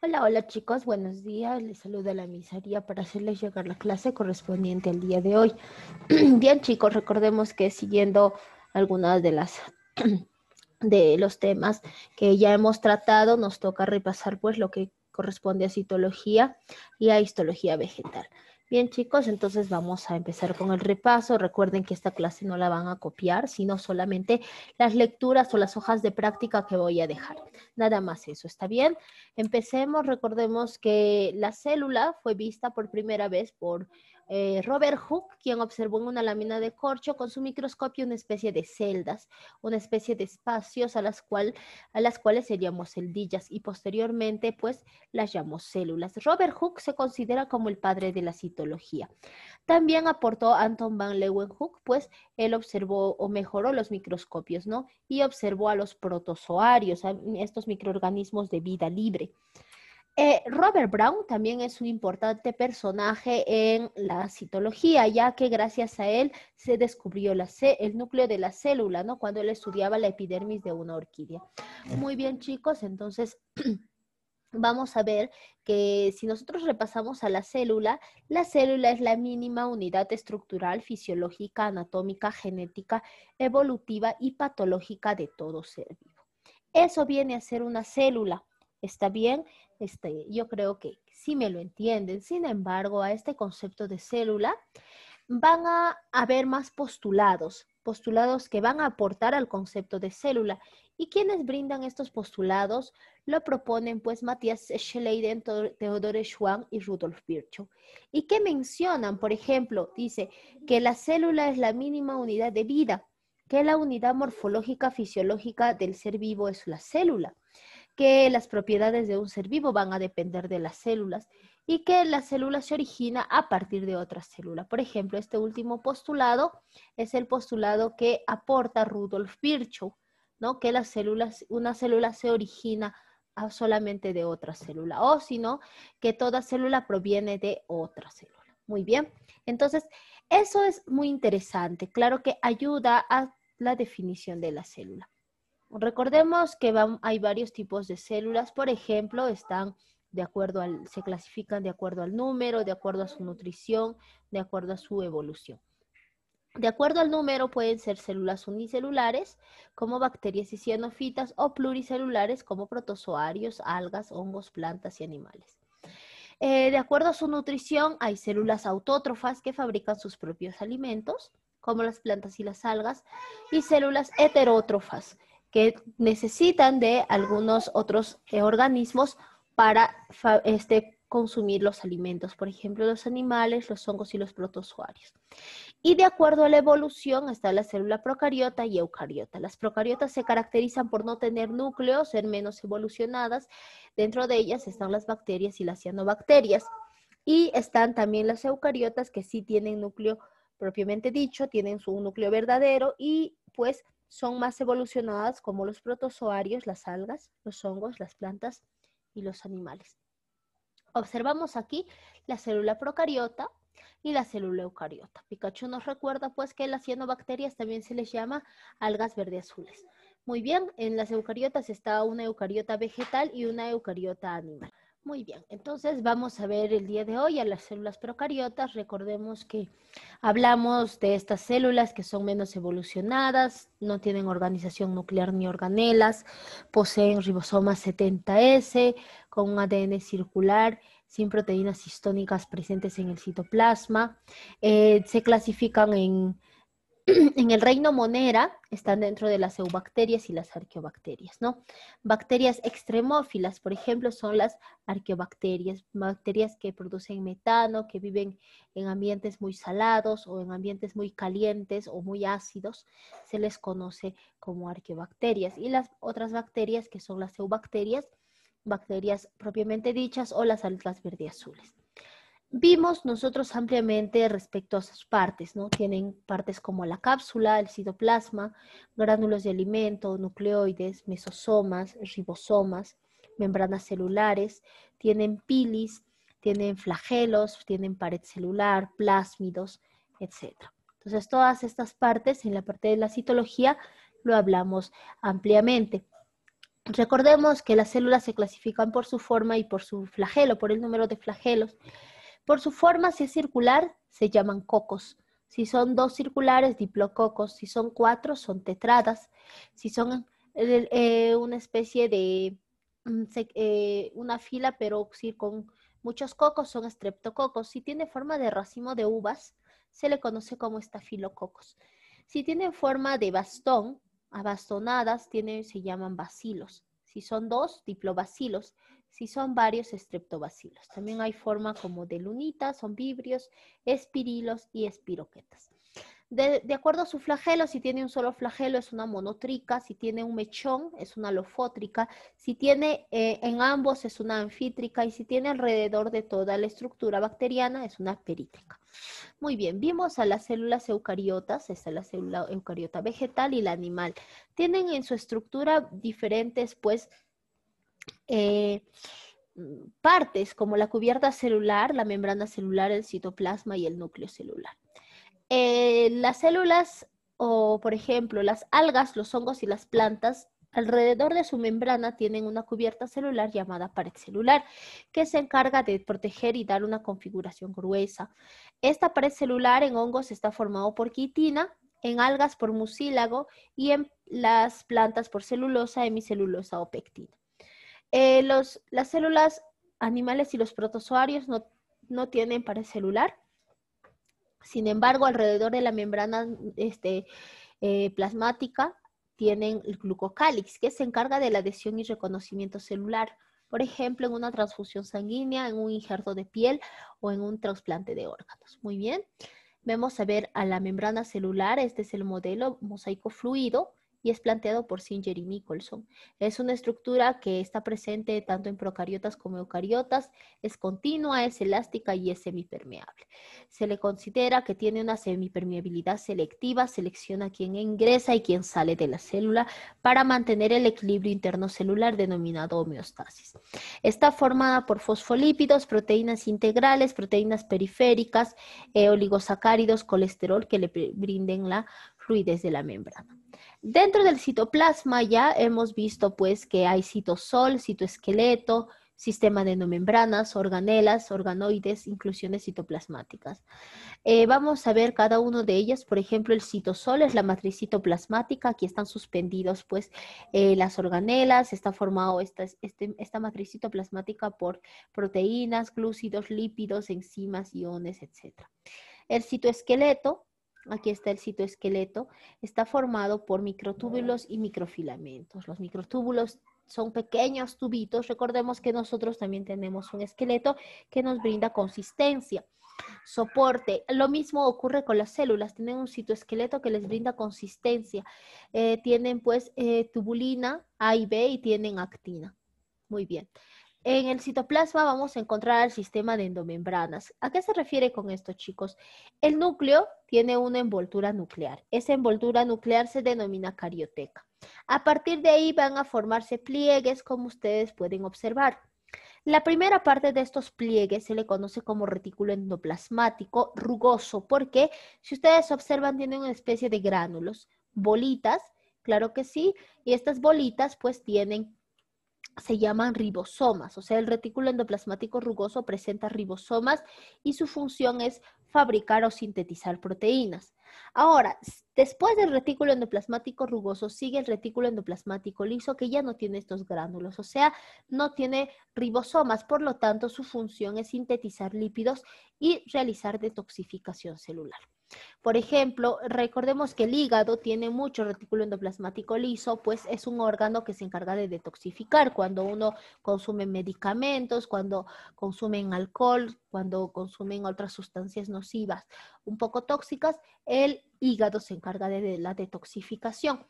Hola, hola chicos, buenos días. Les saluda la misaría para hacerles llegar la clase correspondiente al día de hoy. Bien chicos, recordemos que siguiendo algunas de las de los temas que ya hemos tratado, nos toca repasar pues lo que corresponde a citología y a histología vegetal. Bien chicos, entonces vamos a empezar con el repaso. Recuerden que esta clase no la van a copiar, sino solamente las lecturas o las hojas de práctica que voy a dejar. Nada más eso, ¿está bien? Empecemos, recordemos que la célula fue vista por primera vez por Robert Hooke, quien observó en una lámina de corcho con su microscopio una especie de celdas, una especie de espacios a las cuales seríamos celdillas y posteriormente pues las llamó células. Robert Hooke se considera como el padre de la citología. También aportó Anton van Leeuwenhoek, pues él observó o mejoró los microscopios, ¿no? Y observó a los protozoarios, a estos microorganismos de vida libre. Robert Brown también es un importante personaje en la citología, ya que gracias a él se descubrió el núcleo de la célula, ¿no? Cuando él estudiaba la epidermis de una orquídea. Muy bien, chicos, entonces vamos a ver que si nosotros repasamos a la célula es la mínima unidad estructural, fisiológica, anatómica, genética, evolutiva y patológica de todo ser vivo. Eso viene a ser una célula. ¿Está bien? Yo creo que sí me lo entienden. Sin embargo, a este concepto de célula van a haber más postulados que van a aportar al concepto de célula. ¿Y quienes brindan estos postulados? Lo proponen pues Matthias Schleiden, Theodore Schwann y Rudolf Virchow. ¿Y qué mencionan? Por ejemplo, dice que la célula es la mínima unidad de vida, que la unidad morfológica fisiológica del ser vivo es la célula, que las propiedades de un ser vivo van a depender de las células y que la célula se origina a partir de otra célula. Por ejemplo, este último postulado es el postulado que aporta Rudolf Virchow, ¿no? Que una célula se origina solamente de otra célula, o si no, que toda célula proviene de otra célula. Muy bien, entonces eso es muy interesante. Claro que ayuda a la definición de la célula. Recordemos que hay varios tipos de células, por ejemplo, se clasifican de acuerdo al número, de acuerdo a su nutrición, de acuerdo a su evolución. De acuerdo al número pueden ser células unicelulares, como bacterias y cianofitas, o pluricelulares, como protozoarios, algas, hongos, plantas y animales. De acuerdo a su nutrición, hay células autótrofas que fabrican sus propios alimentos, como las plantas y las algas, y células heterótrofas que necesitan de algunos otros organismos para consumir los alimentos, por ejemplo, los animales, los hongos y los protozoarios. Y de acuerdo a la evolución está la célula procariota y eucariota. Las procariotas se caracterizan por no tener núcleos, ser menos evolucionadas. Dentro de ellas están las bacterias y las cianobacterias. Y están también las eucariotas que sí tienen núcleo propiamente dicho, tienen su núcleo verdadero y pues son más evolucionadas como los protozoarios, las algas, los hongos, las plantas y los animales. Observamos aquí la célula procariota y la célula eucariota. Pikachu nos recuerda pues que las cianobacterias también se les llama algas verde azules. Muy bien, en las eucariotas está una eucariota vegetal y una eucariota animal. Muy bien, entonces vamos a ver el día de hoy a las células procariotas. Recordemos que hablamos de estas células que son menos evolucionadas, no tienen organización nuclear ni organelas, poseen ribosomas 70S con un ADN circular sin proteínas histónicas presentes en el citoplasma. Se clasifican en el reino Monera, están dentro de las eubacterias y las arqueobacterias, ¿no? Bacterias extremófilas, por ejemplo, son las arqueobacterias, bacterias que producen metano, que viven en ambientes muy salados o en ambientes muy calientes o muy ácidos, se les conoce como arqueobacterias. Y las otras bacterias que son las eubacterias, bacterias propiamente dichas o las algas verdeazules. Vimos nosotros ampliamente respecto a sus partes, ¿no? Tienen partes como la cápsula, el citoplasma, gránulos de alimento, nucleoides, mesosomas, ribosomas, membranas celulares, tienen pilis, tienen flagelos, tienen pared celular, plásmidos, etc. Entonces, todas estas partes en la parte de la citología lo hablamos ampliamente. Recordemos que las células se clasifican por su forma y por su flagelo, por el número de flagelos. Por su forma, si es circular, se llaman cocos. Si son 2 circulares, diplococos. Si son 4, son tetradas. Si son una especie de una fila, pero sí con muchos cocos, son estreptococos. Si tiene forma de racimo de uvas, se le conoce como estafilococos. Si tienen forma de bastón, abastonadas, se llaman bacilos. Si son 2, diplobacilos. Si son varios, estreptobacilos. También hay forma como de lunitas, son vibrios, espirilos y espiroquetas. De acuerdo a su flagelo, si tiene un solo flagelo es una monotrica, si tiene un mechón es una alofótrica, si tiene en ambos es una anfítrica y si tiene alrededor de toda la estructura bacteriana es una perítrica. Muy bien, vimos a las células eucariotas, esta es la célula eucariota vegetal y la animal. Tienen en su estructura diferentes, pues, partes como la cubierta celular, la membrana celular, el citoplasma y el núcleo celular. Las células o, por ejemplo, las algas, los hongos y las plantas, alrededor de su membrana tienen una cubierta celular llamada pared celular, que se encarga de proteger y dar una configuración gruesa. Esta pared celular en hongos está formada por quitina, en algas por mucílago y en las plantas por celulosa, hemicelulosa o pectina. Las células animales y los protozoarios no tienen pared celular. Sin embargo, alrededor de la membrana plasmática tienen el glucocálix, que se encarga de la adhesión y reconocimiento celular. Por ejemplo, en una transfusión sanguínea, en un injerto de piel o en un trasplante de órganos. Muy bien. Vamos a ver a la membrana celular. Este es el modelo mosaico fluido y es planteado por Singer y Nicholson. Es una estructura que está presente tanto en procariotas como eucariotas, es continua, es elástica y es semipermeable. Se le considera que tiene una semipermeabilidad selectiva, selecciona quién ingresa y quién sale de la célula para mantener el equilibrio interno celular denominado homeostasis. Está formada por fosfolípidos, proteínas integrales, proteínas periféricas, oligosacáridos, colesterol que le brinden la fluidez de la membrana. Dentro del citoplasma ya hemos visto pues que hay citosol, citoesqueleto, sistema de endomembranas, organelas, organoides, inclusiones citoplasmáticas. Vamos a ver cada uno de ellas. Por ejemplo, el citosol es la matriz citoplasmática. Aquí están suspendidos pues las organelas. Está formado esta matriz citoplasmática por proteínas, glúcidos, lípidos, enzimas, iones, etc. El citoesqueleto, aquí está el citoesqueleto, está formado por microtúbulos y microfilamentos. Los microtúbulos son pequeños tubitos. Recordemos que nosotros también tenemos un esqueleto que nos brinda consistencia, soporte. Lo mismo ocurre con las células. Tienen un citoesqueleto que les brinda consistencia. Tienen pues tubulina A y B y tienen actina. Muy bien. En el citoplasma vamos a encontrar el sistema de endomembranas. ¿A qué se refiere con esto, chicos? El núcleo tiene una envoltura nuclear. Esa envoltura nuclear se denomina carioteca. A partir de ahí van a formarse pliegues, como ustedes pueden observar. La primera parte de estos pliegues se le conoce como retículo endoplasmático rugoso, porque si ustedes observan tiene una especie de gránulos, bolitas, claro que sí, y estas bolitas pues se llaman ribosomas, o sea, el retículo endoplasmático rugoso presenta ribosomas y su función es fabricar o sintetizar proteínas. Ahora, después del retículo endoplasmático rugoso sigue el retículo endoplasmático liso que ya no tiene estos gránulos, o sea, no tiene ribosomas, por lo tanto su función es sintetizar lípidos y realizar detoxificación celular. Por ejemplo, recordemos que el hígado tiene mucho retículo endoplasmático liso, pues es un órgano que se encarga de detoxificar cuando uno consume medicamentos, cuando consumen alcohol, cuando consumen otras sustancias nocivas un poco tóxicas, el hígado se encarga de la detoxificación.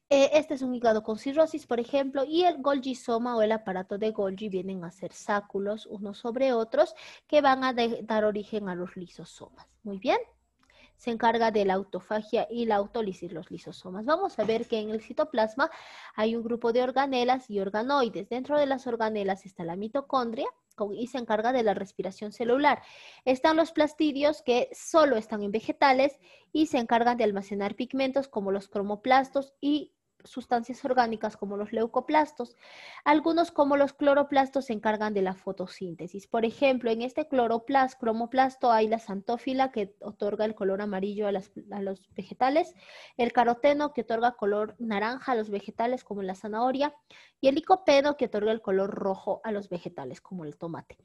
Este es un hígado con cirrosis, por ejemplo, y el Golgisoma o el aparato de Golgi vienen a ser sáculos unos sobre otros que van a dar origen a los lisosomas. Muy bien. Se encarga de la autofagia y la autólisis, los lisosomas. Vamos a ver que en el citoplasma hay un grupo de organelas y organoides. Dentro de las organelas está la mitocondria y se encarga de la respiración celular. Están los plastidios que solo están en vegetales y se encargan de almacenar pigmentos como los cromoplastos y sustancias orgánicas como los leucoplastos. Algunos como los cloroplastos se encargan de la fotosíntesis. Por ejemplo, en este cromoplasto hay la xantófila que otorga el color amarillo a los vegetales, el caroteno que otorga color naranja a los vegetales como la zanahoria y el licopeno que otorga el color rojo a los vegetales como el tomate.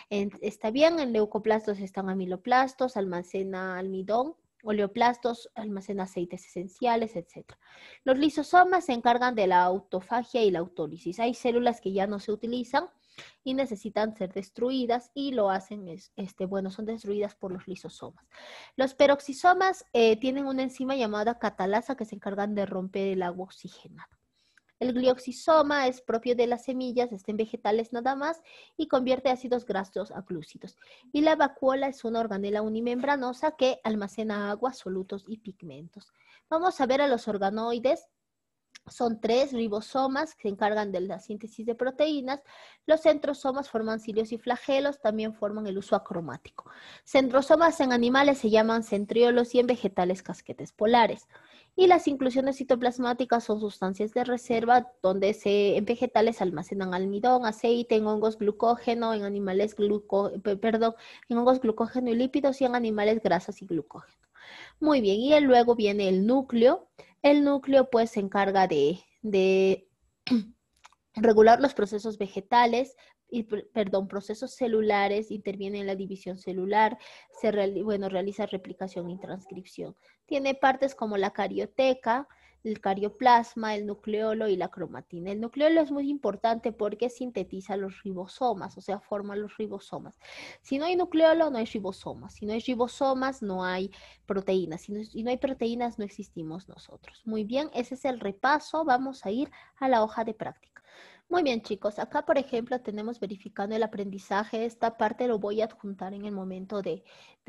Está bien, en leucoplastos están amiloplastos, almacena almidón, oleoplastos, almacena aceites esenciales, etc. Los lisosomas se encargan de la autofagia y la autólisis. Hay células que ya no se utilizan y necesitan ser destruidas y lo hacen, son destruidas por los lisosomas. Los peroxisomas tienen una enzima llamada catalasa que se encargan de romper el agua oxigenada. El glioxisoma es propio de las semillas, está en vegetales nada más y convierte ácidos grasos a glúcidos. Y la vacuola es una organela unimembranosa que almacena agua, solutos y pigmentos. Vamos a ver a los organoides. Son 3 ribosomas que se encargan de la síntesis de proteínas. Los centrosomas forman cilios y flagelos, también forman el uso acromático. Centrosomas en animales se llaman centriolos y en vegetales casquetes polares. Y las inclusiones citoplasmáticas son sustancias de reserva donde en vegetales almacenan almidón, aceite, en hongos glucógeno, en animales en hongos glucógeno y lípidos y en animales grasas y glucógeno. Muy bien, y luego viene el núcleo. El núcleo pues se encarga de regular los procesos vegetales, procesos celulares, interviene en la división celular, realiza replicación y transcripción. Tiene partes como la carioteca, el carioplasma, el nucleolo y la cromatina. El nucleolo es muy importante porque sintetiza los ribosomas, o sea, forma los ribosomas. Si no hay nucleolo, no hay ribosomas. Si no hay ribosomas, no hay proteínas. Si no hay proteínas, no existimos nosotros. Muy bien, ese es el repaso. Vamos a ir a la hoja de práctica. Muy bien, chicos. Acá, por ejemplo, tenemos verificando el aprendizaje. Esta parte lo voy a adjuntar en el momento de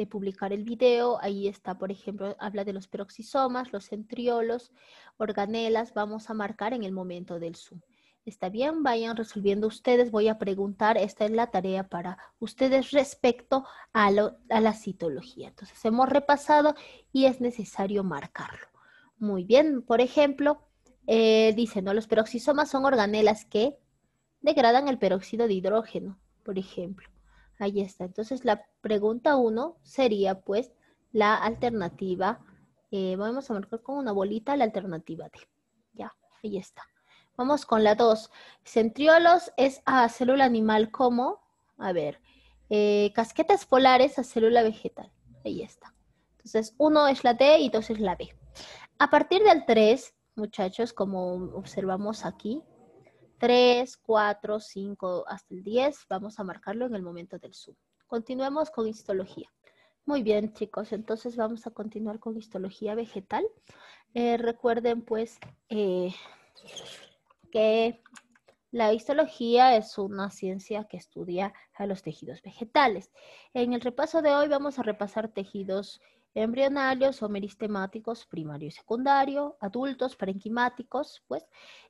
publicar el video. Ahí está, por ejemplo, habla de los peroxisomas, los centriolos, organelas. Vamos a marcar en el momento del Zoom. ¿Está bien? Vayan resolviendo ustedes. Voy a preguntar. Esta es la tarea para ustedes respecto a la citología. Entonces, hemos repasado y es necesario marcarlo. Muy bien. Por ejemplo, dice, ¿no? Los peroxisomas son organelas que degradan el peróxido de hidrógeno, por ejemplo. Ahí está. Entonces, la pregunta 1 sería, pues, la alternativa. Vamos a marcar con una bolita la alternativa D. Ya, ahí está. Vamos con la 2. Centriolos es a célula animal como, a ver, casquetes polares a célula vegetal. Ahí está. Entonces, 1 es la D y 2 es la B. A partir del 3, muchachos, como observamos aquí, 3, 4, 5, hasta el 10, vamos a marcarlo en el momento del Zoom. Continuemos con histología. Muy bien, chicos, entonces vamos a continuar con histología vegetal. Recuerden, pues, que la histología es una ciencia que estudia a los tejidos vegetales. En el repaso de hoy vamos a repasar tejidos embrionarios o meristemáticos, primario y secundario, adultos, parenquimáticos, pues,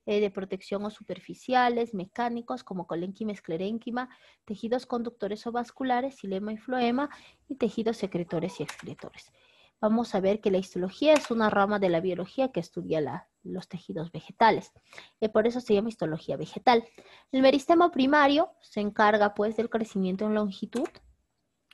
de protección o superficiales, mecánicos como colénquima, esclerénquima, tejidos conductores o vasculares, xilema y floema, y tejidos secretores y excretores. Vamos a ver que la histología es una rama de la biología que estudia los tejidos vegetales. Por eso se llama histología vegetal. El meristemo primario se encarga, pues, del crecimiento en longitud.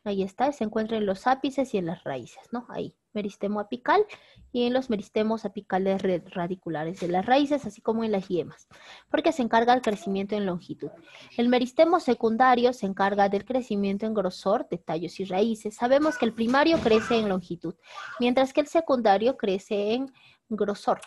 Ahí está, se encuentra en los ápices y en las raíces, ¿no? Ahí, meristemo apical y en los meristemos apicales radiculares de las raíces, así como en las yemas, porque se encarga del crecimiento en longitud. El meristemo secundario se encarga del crecimiento en grosor de tallos y raíces. Sabemos que el primario crece en longitud, mientras que el secundario crece en grosor.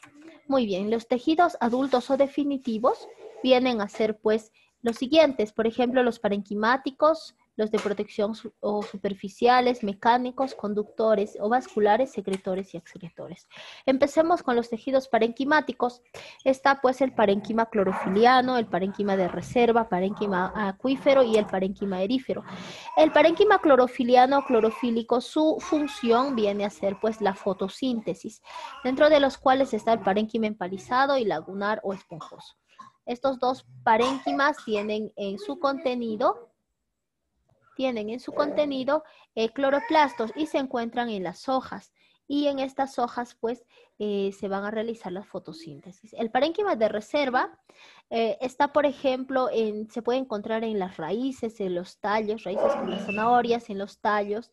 Muy bien, los tejidos adultos o definitivos vienen a ser, pues, los siguientes, por ejemplo, los parenquimáticos, los de protección o superficiales, mecánicos, conductores o vasculares, secretores y excretores. Empecemos con los tejidos parenquimáticos. Está pues el parénquima clorofiliano, el parénquima de reserva, parénquima acuífero y el parénquima erífero. El parénquima clorofiliano o clorofílico, su función viene a ser pues la fotosíntesis, dentro de los cuales está el parénquima empalizado y lagunar o esponjoso. Estos dos parénquimas tienen en su contenido cloroplastos y se encuentran en las hojas y en estas hojas pues se van a realizar las fotosíntesis. El parénquima de reserva está, por ejemplo, se puede encontrar en las raíces, en los tallos, raíces como las zanahorias, en los tallos.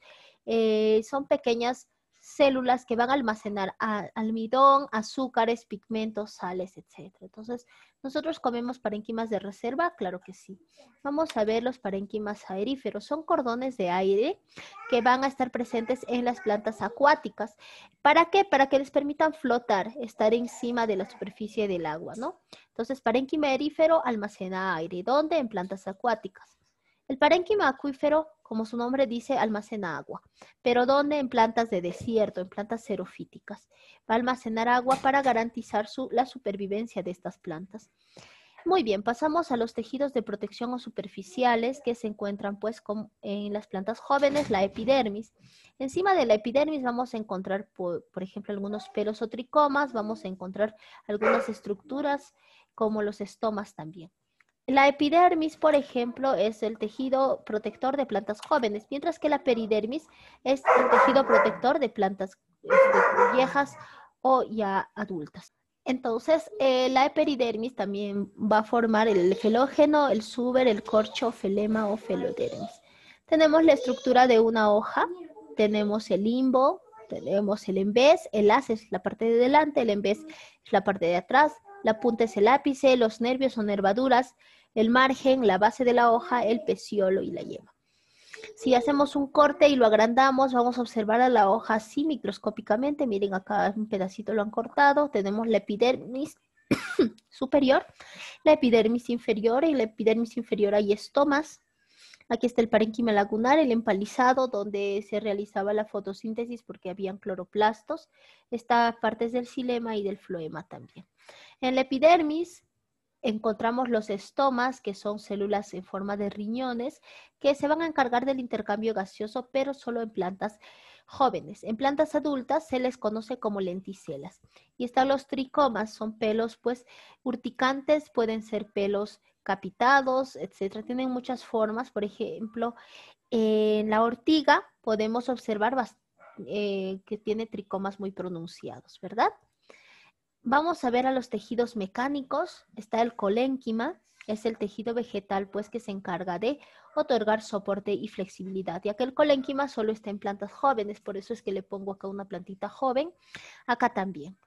Son pequeñas células que van a almacenar almidón, azúcares, pigmentos, sales, etc. Entonces, ¿nosotros comemos parénquimas de reserva? Claro que sí. Vamos a ver los parénquimas aeríferos. Son cordones de aire que van a estar presentes en las plantas acuáticas. ¿Para qué? Para que les permitan flotar, estar encima de la superficie del agua, ¿no? Entonces, parénquima aerífero almacena aire. ¿Dónde? En plantas acuáticas. El parénquima acuífero, como su nombre dice, almacena agua. ¿Pero dónde? En plantas de desierto, en plantas xerofíticas. Va a almacenar agua para garantizar la supervivencia de estas plantas. Muy bien, pasamos a los tejidos de protección o superficiales que se encuentran pues en las plantas jóvenes, la epidermis. Encima de la epidermis vamos a encontrar, por ejemplo, algunos pelos o tricomas, vamos a encontrar algunas estructuras como los estomas también. La epidermis, por ejemplo, es el tejido protector de plantas jóvenes, mientras que la peridermis es el tejido protector de plantas viejas o ya adultas. Entonces, la epidermis también va a formar el felógeno, el suber, el corcho, felema o felodermis. Tenemos la estructura de una hoja, tenemos el limbo, tenemos el embés, el haz es la parte de delante, el embés es la parte de atrás, la punta es el ápice, los nervios o nervaduras, el margen, la base de la hoja, el peciolo y la yema. Si hacemos un corte y lo agrandamos, vamos a observar a la hoja así microscópicamente. Miren, acá un pedacito lo han cortado. Tenemos la epidermis superior, la epidermis inferior. Y en la epidermis inferior hay estomas. Aquí está el parénquima lagunar, el empalizado, donde se realizaba la fotosíntesis porque habían cloroplastos. Está partes del xilema y del floema también. En la epidermis encontramos los estomas, que son células en forma de riñones, que se van a encargar del intercambio gaseoso, pero solo en plantas jóvenes. En plantas adultas se les conoce como lenticelas. Y están los tricomas, son pelos pues urticantes, pueden ser pelos capitados, etcétera. Tienen muchas formas, por ejemplo, en la ortiga podemos observar que tiene tricomas muy pronunciados, ¿verdad? Vamos a ver a los tejidos mecánicos. Está el colénquima, es el tejido vegetal pues que se encarga de otorgar soporte y flexibilidad, ya que el colénquima solo está en plantas jóvenes, por eso es que le pongo acá una plantita joven, acá también,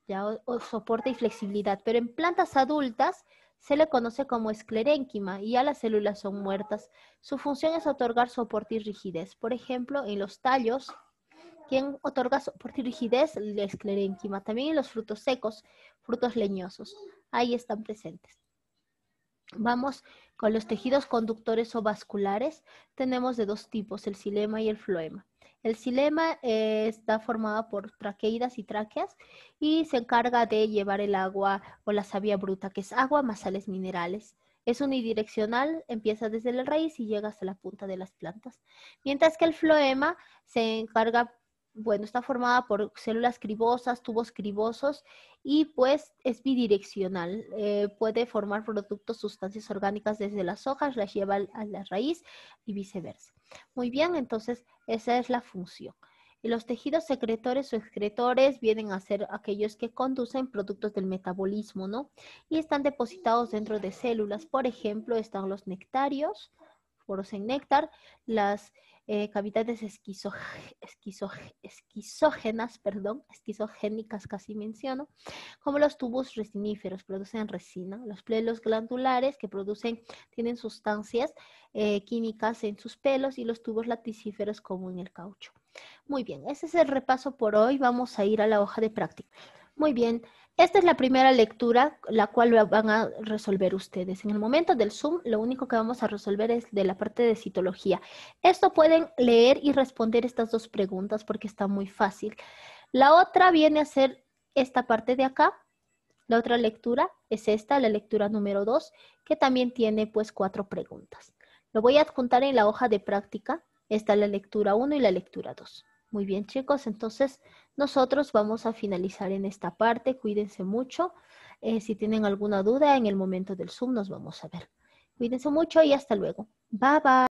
ya soporte y flexibilidad, pero en plantas adultas se le conoce como esclerénquima y ya las células son muertas. Su función es otorgar soporte y rigidez, por ejemplo, en los tallos. ¿Quién otorga soporte y rigidez? La esclerénquima. También en los frutos secos, frutos leñosos. Ahí están presentes. Vamos con los tejidos conductores o vasculares. Tenemos de dos tipos, el xilema y el floema. El xilema está formado por traqueidas y tráqueas y se encarga de llevar el agua o la savia bruta, que es agua más sales minerales. Es unidireccional, empieza desde la raíz y llega hasta la punta de las plantas. Mientras que el floema se encarga, bueno, está formada por células cribosas, tubos cribosos y pues es bidireccional. Puede formar productos, sustancias orgánicas desde las hojas, las lleva a la raíz y viceversa. Muy bien, entonces esa es la función. Y los tejidos secretores o excretores vienen a ser aquellos que conducen productos del metabolismo, ¿no? Y están depositados dentro de células. Por ejemplo, están los nectarios, poros en néctar, las cavidades esquizogénicas casi menciono, como los tubos resiníferos, producen resina, los pelos glandulares que tienen sustancias químicas en sus pelos y los tubos laticíferos como en el caucho. Muy bien, ese es el repaso por hoy, vamos a ir a la hoja de práctica. Muy bien, esta es la primera lectura, la cual van a resolver ustedes. En el momento del Zoom, lo único que vamos a resolver es de la parte de citología. Esto pueden leer y responder estas dos preguntas porque está muy fácil. La otra viene a ser esta parte de acá. La otra lectura es esta, la lectura número 2, que también tiene pues 4 preguntas. Lo voy a adjuntar en la hoja de práctica. Está la lectura 1 y la lectura 2. Muy bien, chicos, entonces nosotros vamos a finalizar en esta parte. Cuídense mucho. Si tienen alguna duda, en el momento del Zoom nos vamos a ver. Cuídense mucho y hasta luego. Bye, bye.